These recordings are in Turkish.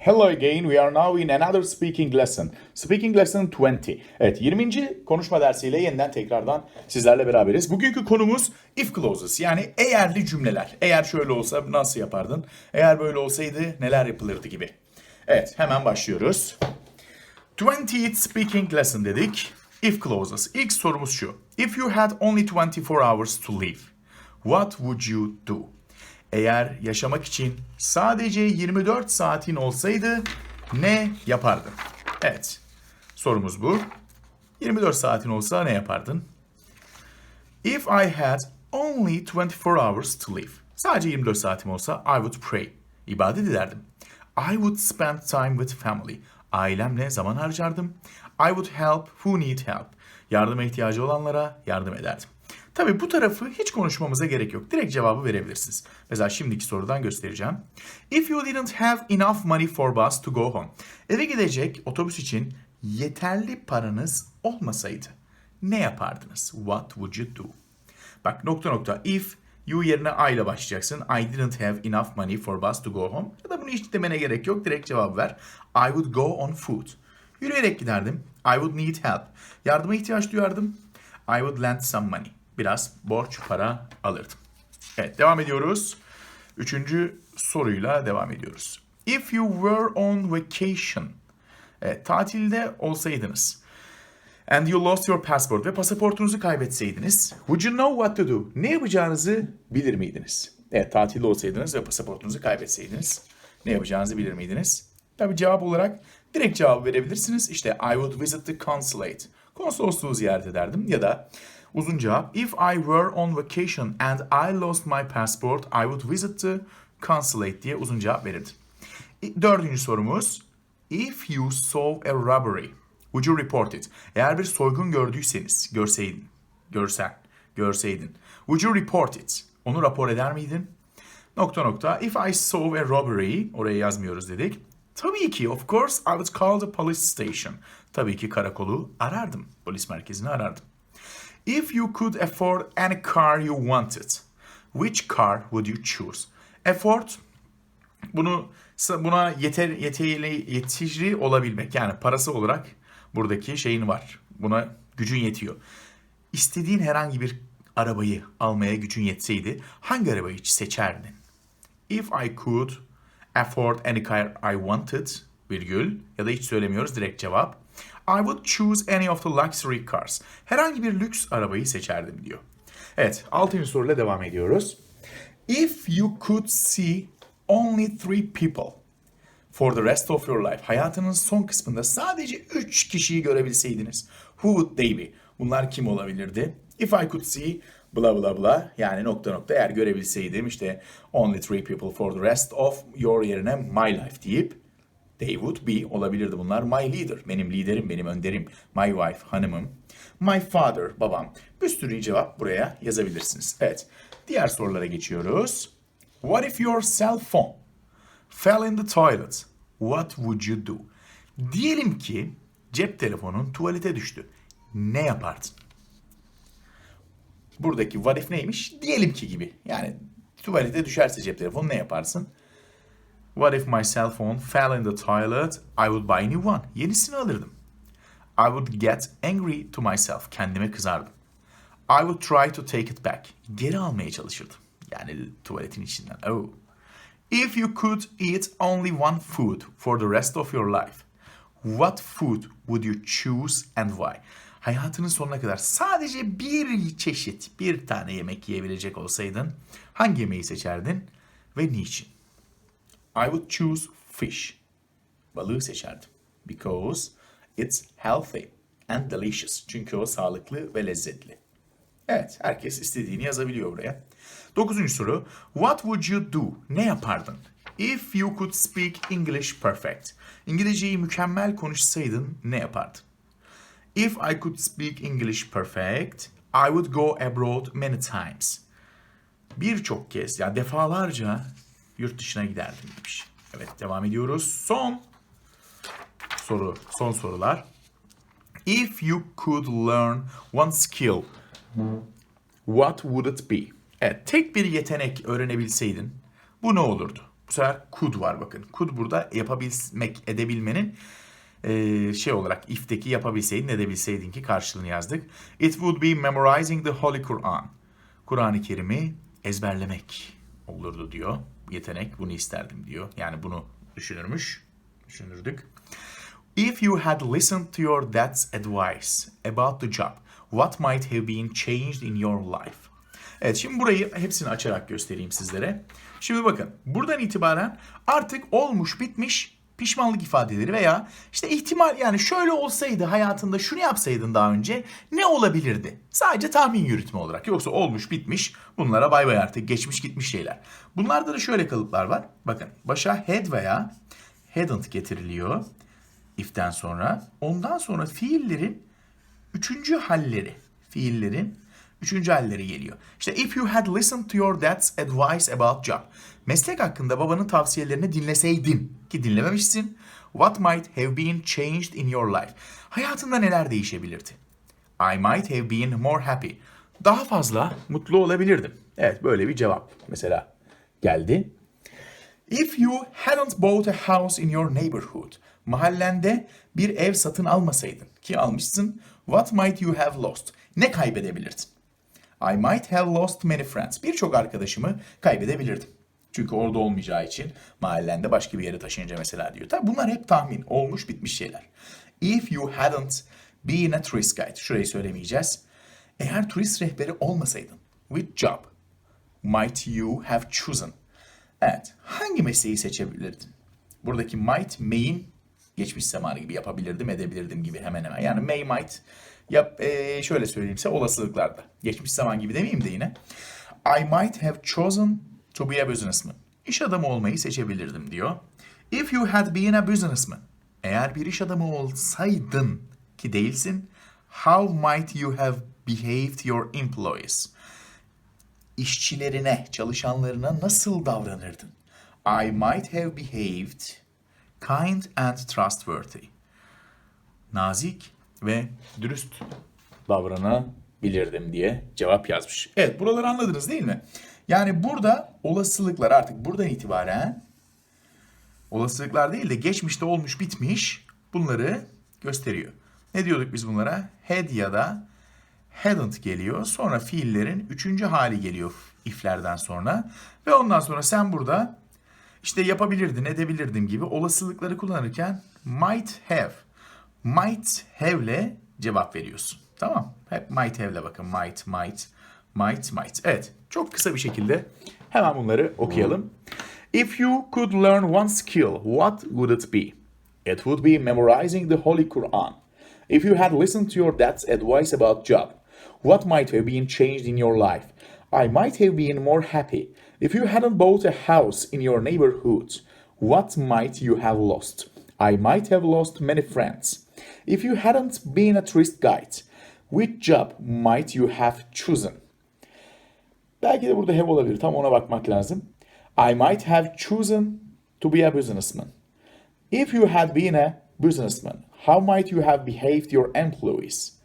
Hello again, we are now in another speaking lesson. Speaking lesson 20. Evet, 20. konuşma dersiyle yeniden tekrardan sizlerle beraberiz. Bugünkü konumuz if clauses, yani eğerli cümleler. Eğer şöyle olsa nasıl yapardın? Eğer böyle olsaydı neler yapılırdı gibi. Evet, hemen başlıyoruz. 20th speaking lesson dedik. If clauses. İlk sorumuz şu. If you had only 24 hours to live, what would you do? Eğer yaşamak için sadece 24 saatin olsaydı ne yapardın? Evet, sorumuz bu. 24 saatin olsa ne yapardın? If I had only 24 hours to live. Sadece 24 saatim olsa I would pray. İbadet ederdim. I would spend time with family. Ailemle zaman harcardım. I would help who need help. Yardıma ihtiyacı olanlara yardım ederdim. Tabii bu tarafı hiç konuşmamıza gerek yok. Direkt cevabı verebilirsiniz. Mesela şimdiki sorudan göstereceğim. If you didn't have enough money for bus to go home. Eve gidecek otobüs için yeterli paranız olmasaydı ne yapardınız? What would you do? Bak nokta nokta if you yerine I ile başlayacaksın. I didn't have enough money for bus to go home. Ya da bunu hiç demene gerek yok. Direkt cevap ver. I would go on foot. Yürüyerek giderdim. I would need help. Yardıma ihtiyaç duyardım. I would lend some money. Biraz borç para alırdım. Evet, devam ediyoruz. 3. soruyla devam ediyoruz. If you were on vacation. Evet, tatilde olsaydınız. And you lost your passport ve pasaportunuzu kaybetseydiniz. Would you know what to do? Ne yapacağınızı bilir miydiniz? Evet, tatilde olsaydınız ve pasaportunuzu kaybetseydiniz. Ne yapacağınızı bilir miydiniz? Tabii cevap olarak direkt cevap verebilirsiniz. İşte I would visit the consulate. Konsolosluğu ziyaret ederdim. Ya da uzun cevap. If I were on vacation and I lost my passport, I would visit the consulate diye uzun cevap verirdim. 4. sorumuz. If you saw a robbery, would you report it? Eğer bir soygun gördüyseniz, görseydin. Would you report it? Onu rapor eder miydin? Nokta nokta. If I saw a robbery, oraya yazmıyoruz dedik. Tabii ki, of course, I would call the police station. Tabii ki karakolu arardım. Polis merkezini arardım. If you could afford any car you wanted, which car would you choose? Afford, buna yetişri olabilmek. Yani parası olarak buradaki şeyin var. Buna gücün yetiyor. İstediğin herhangi bir arabayı almaya gücün yetseydi hangi arabayı seçerdin? If I could afford any car I wanted, virgül, ya da hiç söylemiyoruz, direkt cevap. I would choose any of the luxury cars. Herhangi bir lüks arabayı seçerdim diyor. Evet, 6. soruyla devam ediyoruz. If you could see only 3 people for the rest of your life. Hayatının son kısmında sadece 3 kişiyi görebilseydiniz. Who would they be? Bunlar kim olabilirdi? If I could see bla bla bla, yani nokta nokta, eğer görebilseydim işte only 3 people for the rest of your yerine my life deyip they would be olabilirdi bunlar. My leader, benim liderim, benim önderim. My wife, hanımım. My father, babam. Bir sürü cevap buraya yazabilirsiniz. Evet, diğer sorulara geçiyoruz. What if your cell phone fell in the toilet? What would you do? Diyelim ki cep telefonun tuvalete düştü. Ne yapardın? Buradaki what if neymiş? Diyelim ki gibi. Yani tuvalete düşerse cep telefonu ne yaparsın? What if my cell phone fell in the toilet? I would buy a new one. Yenisini alırdım. I would get angry to myself. Kendime kızardım. I would try to take it back. Geri almaya çalışırdım. Yani tuvaletin içinden. Oh. If you could eat only one food for the rest of your life, what food would you choose and why? Hayatının sonuna kadar sadece bir çeşit, bir tane yemek yiyebilecek olsaydın hangi yemeği seçerdin ve niçin? I would choose fish. Balığı seçerdim. Because it's healthy and delicious. Çünkü o sağlıklı ve lezzetli. Evet, herkes istediğini yazabiliyor buraya. 9. soru. What would you do? Ne yapardın? If you could speak English perfect. İngilizceyi mükemmel konuşsaydın ne yapardın? If I could speak English perfect, I would go abroad many times. Birçok kez, ya defalarca yurt dışına giderdim demiş. Evet, devam ediyoruz. Son sorular. If you could learn one skill, what would it be? Evet, tek bir yetenek öğrenebilseydin bu ne olurdu? Bu sefer could var bakın. Could burada yapabilmek, edebilmenin olarak if'teki yapabilseydin, edebilseydin ki karşılığını yazdık. It would be memorizing the Holy Quran. Kur'an-ı Kerim'i ezberlemek olurdu diyor. Yetenek, bunu isterdim diyor. Yani bunu düşünürdük. If you had listened to your dad's advice about the job, what might have been changed in your life? Evet, şimdi burayı hepsini açarak göstereyim sizlere. Şimdi bakın, buradan itibaren artık olmuş, bitmiş pişmanlık ifadeleri veya işte ihtimal, yani şöyle olsaydı, hayatında şunu yapsaydın daha önce ne olabilirdi? Sadece tahmin yürütme olarak. Yoksa olmuş, bitmiş, bunlara bay bay artık, geçmiş gitmiş şeyler. Bunlarda da şöyle kalıplar var. Bakın, başa had veya hadn't getiriliyor if'ten sonra. Ondan sonra fiillerin üçüncü halleri geliyor. İşte if you had listened to your dad's advice about job. Meslek hakkında babanın tavsiyelerini dinleseydin, ki dinlememişsin. What might have been changed in your life? Hayatında neler değişebilirdi? I might have been more happy. Daha fazla mutlu olabilirdim. Evet, böyle bir cevap mesela geldi. If you hadn't bought a house in your neighborhood. Mahallende bir ev satın almasaydın, ki almışsın. What might you have lost? Ne kaybedebilirdin? I might have lost many friends. Birçok arkadaşımı kaybedebilirdim. Çünkü orada olmayacağı için mahallende başka bir yere taşınınca mesela diyor. Tabi bunlar hep tahmin, olmuş bitmiş şeyler. If you hadn't been a tourist guide. Şurayı söylemeyeceğiz. Eğer turist rehberi olmasaydın. Which job might you have chosen? Evet, hangi mesleği seçebilirdin? Buradaki might, may'in geçmiş zamanı gibi, yapabilirdim, edebilirdim gibi hemen hemen. Yani may, might, şöyle söyleyeyimse olasılıklarda. Geçmiş zaman gibi demeyeyim de yine. I might have chosen to be a businessman. İş adamı olmayı seçebilirdim diyor. If you had been a businessman. Eğer bir iş adamı olsaydın, ki değilsin. How might you have behaved your employees? İşçilerine, çalışanlarına nasıl davranırdın? I might have behaved kind and trustworthy. Nazik ve dürüst davranabilirdim diye cevap yazmış. Evet, buraları anladınız değil mi? Yani burada olasılıklar artık buradan itibaren, olasılıklar değil de geçmişte olmuş bitmiş, bunları gösteriyor. Ne diyorduk biz bunlara? Had ya da hadn't geliyor. Sonra fiillerin üçüncü hali geliyor if'lerden sonra. Ve ondan sonra sen burada işte yapabilirdin, edebilirdim gibi olasılıkları kullanırken might have'le cevap veriyorsun. Tamam. Hep might have'le bakın. Might. Evet. Çok kısa bir şekilde hemen bunları okuyalım. If you could learn one skill, what would it be? It would be memorizing the Holy Quran. If you had listened to your dad's advice about job, what might have been changed in your life? I might have been more happy. If you hadn't bought a house in your neighborhood, what might you have lost? I might have lost many friends. If you hadn't been a tourist guide, which job might you have chosen? Belki de burada have olabilir. Tam ona bakmak lazım. I might have chosen to be a businessman. If you had been a businessman, how might you have behaved your employees?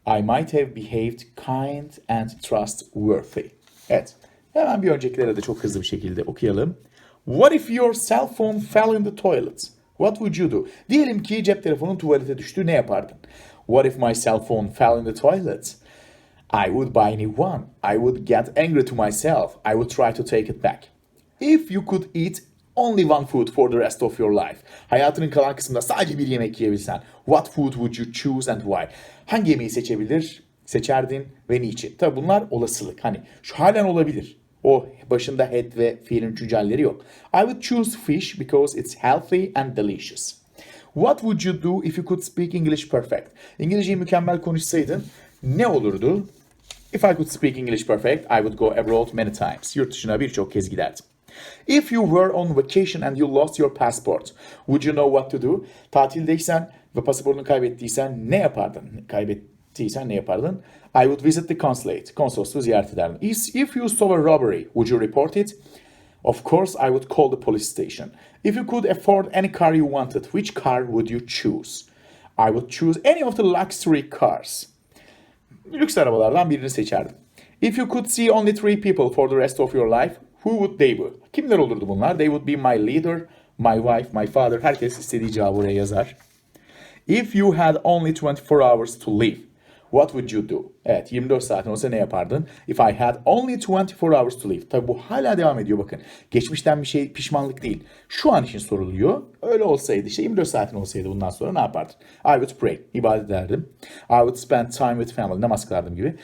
I might have behaved kind and trustworthy. Evet. Hemen bir öncekilere de çok hızlı bir şekilde okuyalım. What if your cell phone fell in the toilet? What would you do? Diyelim ki cep telefonun tuvalete düştü, ne yapardın? What if my cell phone fell in the toilet? I would buy a new one. I would get angry to myself. I would try to take it back. If you could eat only one food for the rest of your life. Hayatının kalan kısmında sadece bir yemek yiyebilsen. What food would you choose and why? Hangi yemeği seçerdin ve niçin? Tabi bunlar olasılık. Hani şu halen olabilir. O başında had ve fiilin üçüncü halleri yok. I would choose fish because it's healthy and delicious. What would you do if you could speak English perfect? İngilizceyi mükemmel konuşsaydın ne olurdu? If I could speak English perfect, I would go abroad many times. Yurt dışına birçok kez giderdim. If you were on vacation and you lost your passport, would you know what to do? Tatildeysen ve pasaportunu kaybettiysen ne yapardın? I would visit the consulate. Konsolosluğu ziyaret ederdim. If you saw a robbery, would you report it? Of course, I would call the police station. If you could afford any car you wanted, which car would you choose? I would choose any of the luxury cars. Lüks arabalardan birini seçerdim. If you could see only three people for the rest of your life, Who would they be? Kimler olurdu bunlar? They would be my leader, my wife, my father. Herkes istediği cevabı oraya yazar. If you had only 24 hours to live, what would you do? Evet, 24 saatin olsa ne yapardın? If I had only 24 hours to live. Tabi bu hala devam ediyor bakın. Geçmişten bir şey, pişmanlık değil. Şu an için soruluyor. Öyle olsaydı, işte 24 saatin olsaydı bundan sonra ne yapardın? I would pray. İbadet ederdim. I would spend time with family. Namaz kılardım gibi.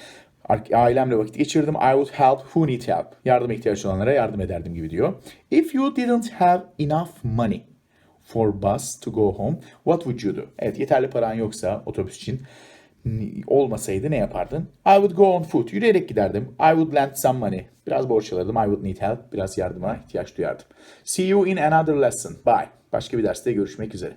Ailemle vakit geçirdim. I would help who need help. Yardıma ihtiyaç olanlara yardım ederdim gibi diyor. If you didn't have enough money for bus to go home, what would you do? Evet, yeterli paran yoksa otobüs için olmasaydı ne yapardın? I would go on foot. Yürüyerek giderdim. I would lend some money. Biraz borç alırdım. I would need help. Biraz yardıma ihtiyaç duyardım. See you in another lesson. Bye. Başka bir derste görüşmek üzere.